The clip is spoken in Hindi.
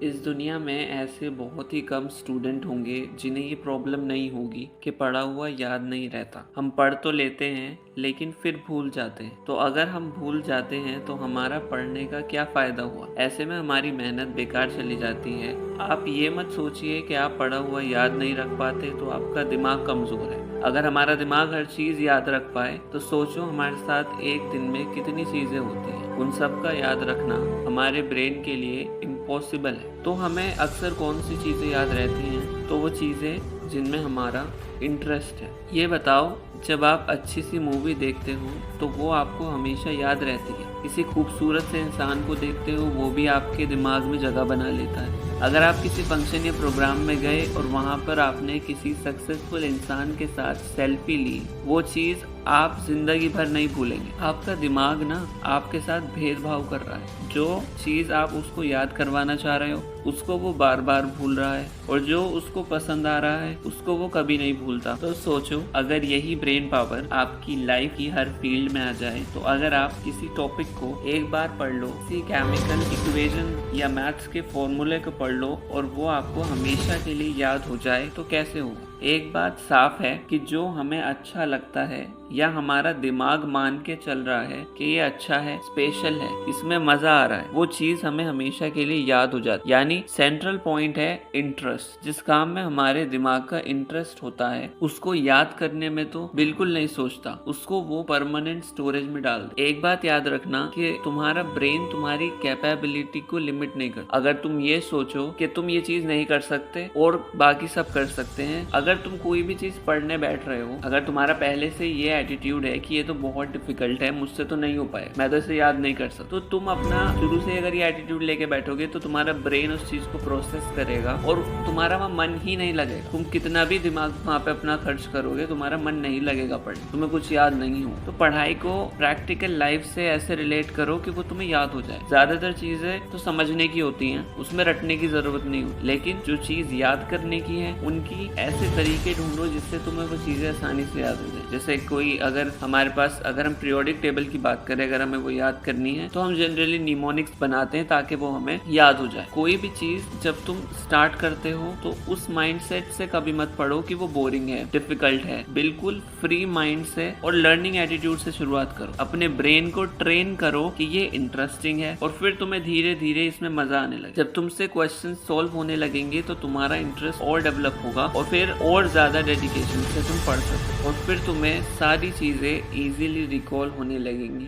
इस दुनिया में ऐसे बहुत ही कम स्टूडेंट होंगे जिन्हें ये प्रॉब्लम नहीं होगी कि पढ़ा हुआ याद नहीं रहता। हम पढ़ तो लेते हैं लेकिन फिर भूल जाते हैं। तो अगर हम भूल जाते हैं तो हमारा पढ़ने का क्या फ़ायदा हुआ? ऐसे में हमारी मेहनत बेकार चली जाती है। आप ये मत सोचिए कि आप पढ़ा हुआ याद नहीं रख पाते तो आपका दिमाग कमज़ोर है। अगर हमारा दिमाग हर चीज़ याद रख पाए तो सोचो हमारे साथ एक दिन में कितनी चीज़ें होती हैं। उन सब का याद रखना हमारे ब्रेन के लिए इम्पॉसिबल है। तो हमें अक्सर कौन सी चीज़ें याद रहती हैं? तो वो चीज़ें जिनमें हमारा इंटरेस्ट है। ये बताओ, जब आप अच्छी सी मूवी देखते हो तो वो आपको हमेशा याद रहती है। किसी खूबसूरत से इंसान को देखते हो, वो भी आपके दिमाग में जगह बना लेता है। अगर आप किसी फंक्शन या प्रोग्राम में गए और वहाँ पर आपने किसी सक्सेसफुल इंसान के साथ सेल्फी ली, वो चीज़ आप जिंदगी भर नहीं भूलेंगे। आपका दिमाग ना आपके साथ भेदभाव कर रहा है। जो चीज़ आप उसको याद करवाना चाह रहे हो उसको वो बार बार भूल रहा है, और जो उसको पसंद आ रहा है उसको वो कभी नहीं भूलता। तो सोचो, अगर यही ब्रेन पावर आपकी लाइफ की हर फील्ड में आ जाए, तो अगर आप किसी टॉपिक को एक बार पढ़ लो, किसी केमिकल इक्वेशन या मैथ्स के फॉर्मूले को पढ़ लो और वो आपको हमेशा के लिए याद हो जाए, तो कैसे होगा? एक बात साफ है कि जो हमें अच्छा लगता है या हमारा दिमाग मान के चल रहा है कि ये अच्छा है, स्पेशल है, इसमें मजा आ रहा है, वो चीज हमें हमेशा के लिए याद हो जाती है। यानी सेंट्रल पॉइंट है इंटरेस्ट। जिस काम में हमारे दिमाग का इंटरेस्ट होता है उसको याद करने में तो बिल्कुल नहीं सोचता, उसको वो परमानेंट स्टोरेज में डाल दे। एक बात याद रखना कि तुम्हारा ब्रेन तुम्हारी कैपेबिलिटी को लिमिट नहीं करता। अगर तुम ये सोचो कि तुम ये चीज नहीं कर सकते और बाकी सब कर सकते हैं, अगर तुम कोई भी चीज पढ़ने बैठ रहे हो, अगर तुम्हारा पहले से ये एटीट्यूड है कि ये तो बहुत डिफिकल्ट है, मुझसे तो नहीं हो पाए, मैं तो इसे याद नहीं कर सकता, तो तुम अपना शुरू से अगर ये एटीट्यूड लेके बैठोगे तो तुम्हारा ब्रेन उस चीज को प्रोसेस करेगा और तुम्हारा वहाँ मन ही नहीं लगेगा। तुम कितना भी दिमाग वहाँ पे अपना खर्च करोगे, तुम्हारा मन नहीं लगेगा पढ़ने, तुम्हें कुछ याद नहीं हो। तो पढ़ाई को प्रैक्टिकल लाइफ से ऐसे रिलेट करो कि वो तुम्हें याद हो जाए। ज्यादातर चीजें तो समझने की होती हैं, उसमें रटने की जरूरत नहीं होती, लेकिन जो चीज याद करने की है उनकी ऐसे तरीके ढूंढो जिससे तुम्हें वो चीजें आसानी से याद हो जाए। जैसे कोई अगर हमारे पास, अगर हम पीरियोडिक टेबल की बात करें, अगर हमें वो याद करनी है तो हम जनरली निमोनिक्स बनाते हैं ताकि वो हमें याद हो जाए। कोई भी चीज जब तुम स्टार्ट करते हो तो उस माइंडसेट से कभी मत पढ़ो कि वो बोरिंग है, डिफिकल्ट है। बिल्कुल फ्री माइंड से और लर्निंग एटीट्यूड से शुरुआत करो। अपने ब्रेन को ट्रेन करो कि ये इंटरेस्टिंग है और फिर तुम्हें धीरे धीरे इसमें मजा आने लगे। जब तुमसे क्वेश्चन सॉल्व होने लगेंगे तो तुम्हारा इंटरेस्ट और डेवलप होगा और फिर और ज्यादा डेडिकेशन से तुम पढ़ सकते हो और फिर तुम्हें सारी चीजें इजीली रिकॉल होने लगेंगी।